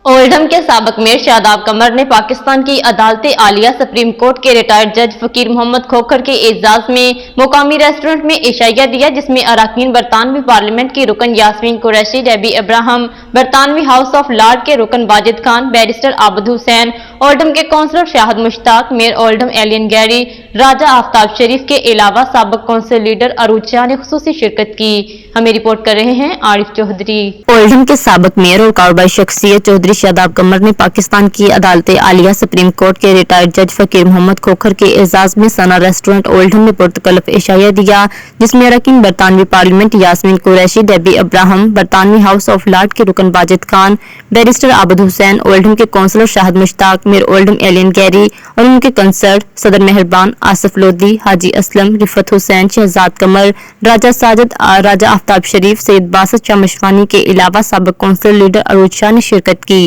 Oldham के साबिक mayor Shadab कमर ने पाकिस्तान की अदालत आलिया सुप्रीम कोर्ट के रिटायर्ड जज फकीर मोहम्मद खोखर के एजाज में मुकामी रेस्टोरेंट में इशाइया दिया, जिसमें अरकान बरतानवी पार्लियामेंट की रुकन यास्मीन कुरैशी, डेबी इब्राहिम, बरतानवी हाउस ऑफ लॉर्ड के रुकन वाजिद खान, बैरिस्टर आबद हुसैन, ओल्डम के councillor Shahid Mushtaq, mayor Oldham Eileen Garry, Raja Aftab Sharif के अलावा साबिक काउंसिल लीडर अरूज शाह ने खुसूसी शिरकत की। हमें रिपोर्ट कर रहे हैं आरिफ चौधरी। ओल्डम के साबिक मेयर और कारोबारी शख्सियत चौधरी शादाब कमर ने पाकिस्तान की अदालत आलिया सुप्रीम कोर्ट के रिटायर्ड जज फकीर मोहम्मद खोखर के एजाज में सना रेस्टोरेंट ओल्डम में पुरतकल्लफ इशाया दिया, जिसमें अरकान बरतानवी पार्लियामेंट यास्मीन कुरैशी, डेबी इब्राहिम, बरतानवी हाउस ऑफ लॉर्ड के रुकन वाजिद खान, बैरिस्टर आबद हुसैन, ओल्डम के councillor Shahid Mushtaq, mayor Oldham Eileen Garry और उनके कंसर्ट सदर मेहरबान, आसिफ लोधी, हाजी असलम, रिफत हुसैन, शहजाद कमर, राजा साजिद, राजा आफ्ताब शरीफ, सैयद बासत शाह मशवानी के अलावा साबिक काउंसिल लीडर अरूज शाह ने शिरकत की।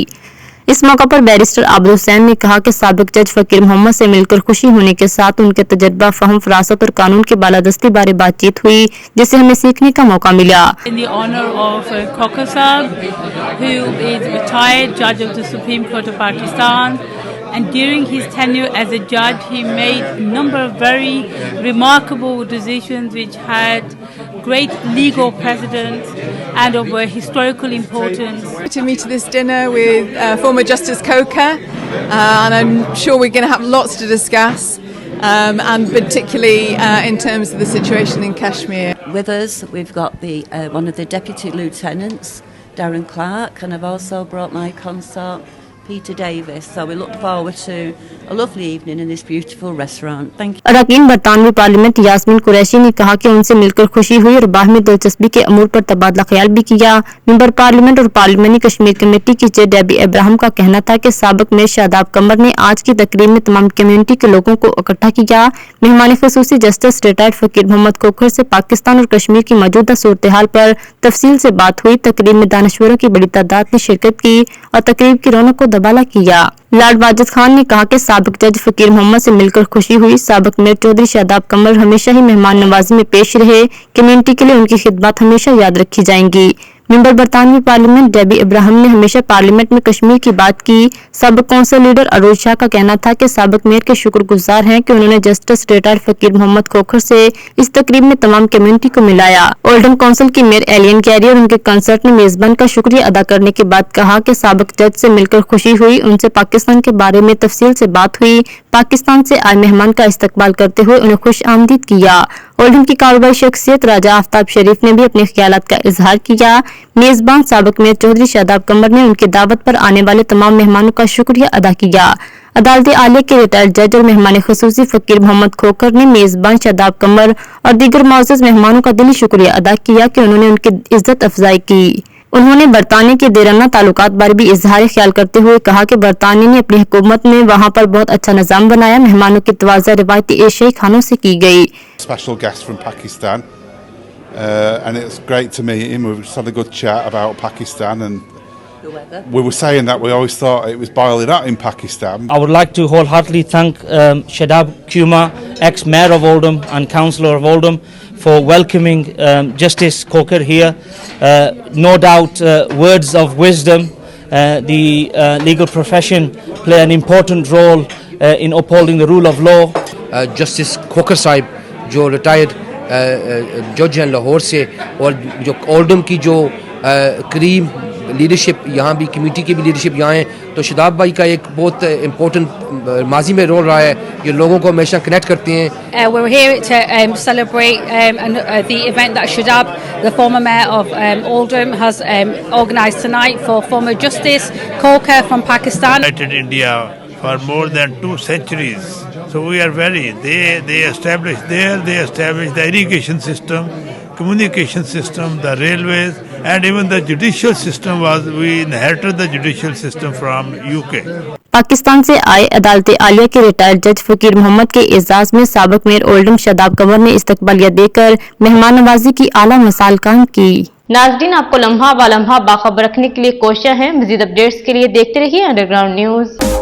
इस मौका पर बैरिस्टर आबद हुसैन ने कहा कि साबिक जज फकीर मोहम्मद से मिलकर खुशी होने के साथ उनके तजर्बा, फहम, फरासत और कानून की बालादस्ती बारे बातचीत हुई, जिससे हमें सीखने का मौका मिला। In the honor of Khokhar Sahab, who is retired judge of the Supreme Court of Pakistan, and during his tenure as a judge, he made a number of very remarkable decisions which had great legal precedence and of historical importance. To me to this dinner with former Justice Khokhar, and I'm sure we're going to have lots to discuss, and particularly in terms of the situation in Kashmir. With us, we've got the one of the deputy lieutenants, Darren Clark, and I've also brought my consort, Peter Davis. So we look forward to a lovely evening in this beautiful restaurant. Thank you. अरकान बरतानवी parliament Yasmin Qureshi ने कहा कि उनसे मिलकर खुशी हुई और बाहमी दिलचस्पी के अमूर पर तबादला ख्याल भी किया। मेंबर पार्लियामेंट और पार्लियामानी कश्मीर कमेटी की चेयर डेबी इब्राहिम का कहना था कि साबिक मेयर शादाब कमर ने आज की तकरीब में तमाम कम्युनिटी के लोगों को इकट्ठा किया। मेहमान खुसूसी जस्टिस रिटायर्ड फकीर मोहम्मद खोखर से पाकिस्तान और कश्मीर की मौजूदा सूरत हाल पर तफसील से बात हुई। तकरीब में दानश्वरों की बड़ी तादाद ने शिरकत की और तकरीब की रौनक को दबाला किया। लॉर्ड वाजिद खान ने कहा कि साबिक जज फकीर मोहम्मद से मिलकर खुशी हुई। साबिक मेयर चौधरी शादाब कमर हमेशा ही मेहमान नवाजी में पेश रहे। कम्युनिटी के लिए उनकी खिदमत हमेशा याद रखी जाएंगी। मेंबर बरतानवी पार्लियामेंट डेबी इब्राहिम ने हमेशा पार्लियामेंट में कश्मीर की बात की। साबिक काउंसिल लीडर अरूज शाह का कहना था कि साबिक मेयर के शुक्रगुजार हैं कि उन्होंने जस्टिस रिटायर्ड फकीर मोहम्मद खोखर से इस तकरीब में तमाम कम्युनिटी को मिलाया। ओल्डम काउंसिल की मेयर एलियन गैरी और उनके कंसर्ट ने मेजबान का शुक्रिया अदा करने के बाद कहा कि साबिक जज से मिलकर खुशी हुई। उनसे पाकिस्तान के बारे में तफसील से बात हुई। पाकिस्तान से आए मेहमान का इस्तकबाल करते हुए उन्हें खुश आमदीद किया। ओल्डम की कारोबारी शख्सियत राजा आफ्ताब शरीफ ने भी अपने ख्यालात का इजहार किया। मेजबान साबिक मेयर चौधरी शादाब कमर ने उनकी दावत पर आने वाले तमाम मेहमानों का शुक्रिया अदा किया। अदालत आलिया के रिटायर्ड जज और मेहमान खुसूसी फकीर मोहम्मद खोखर ने मेजबान शादाब कमर और दीगर मौजूद मेहमानों का दिली शुक्रिया अदा किया कि उन्होंने उनकी इज्जत अफजाई की। उन्होंने बरतानिया के देराना ताल्लुकात बारे भी इजहार ख्याल करते हुए कहा कि बरतानिया ने अपनी हुकूमत में वहाँ पर बहुत अच्छा निजाम बनाया। मेहमानों की तवाज़ा रिवायती एशियाई खानों से की गई। Special guest from Pakistan, and it's great to meet him. We've just had a good chat about Pakistan, and we were saying that we always thought it was boiling hot in Pakistan. I would like to wholeheartedly thank Shadab Kumar, ex-mayor of Oldham and councillor of Oldham, for welcoming Justice Khokhar here. No doubt words of wisdom, the legal profession play an important role in upholding the rule of law. Justice Khokhar Sahib जो retired जज हैं लाहौर से, और जो Oldham की जो करीम leadership यहाँ भी, कम्युनिटी की भी लीडरशिप यहाँ है, तो शादाब भाई का एक बहुत इम्पोर्टेंट माजी में रोल रहा है, ये लोगों को हमेशा कनेक्ट करते हैं। We're here to celebrate the event that Shadab, the former mayor of Oldham, has organised tonight for former Justice Khokhar from Pakistan. United India for more than 2 centuries. So we are they established the irrigation system, communication system, the railways, and even the judicial system we inherited the judicial system from UK. Pakistan से आए अदालत आलिया के retired जज फकीर मोहम्मद के एजाज में साबिक mayor Oldham Shadab कमर ने इस्तकबालिया देकर मेहमान नवाजी की आला मिसाल कायम की। नाज़रीन, आपको लम्हा व लम्हा बाखबर रखने के लिए कोशिश है। मज़ीद अपडेट्स के लिए देखते रहिए अंडरग्राउंड न्यूज़।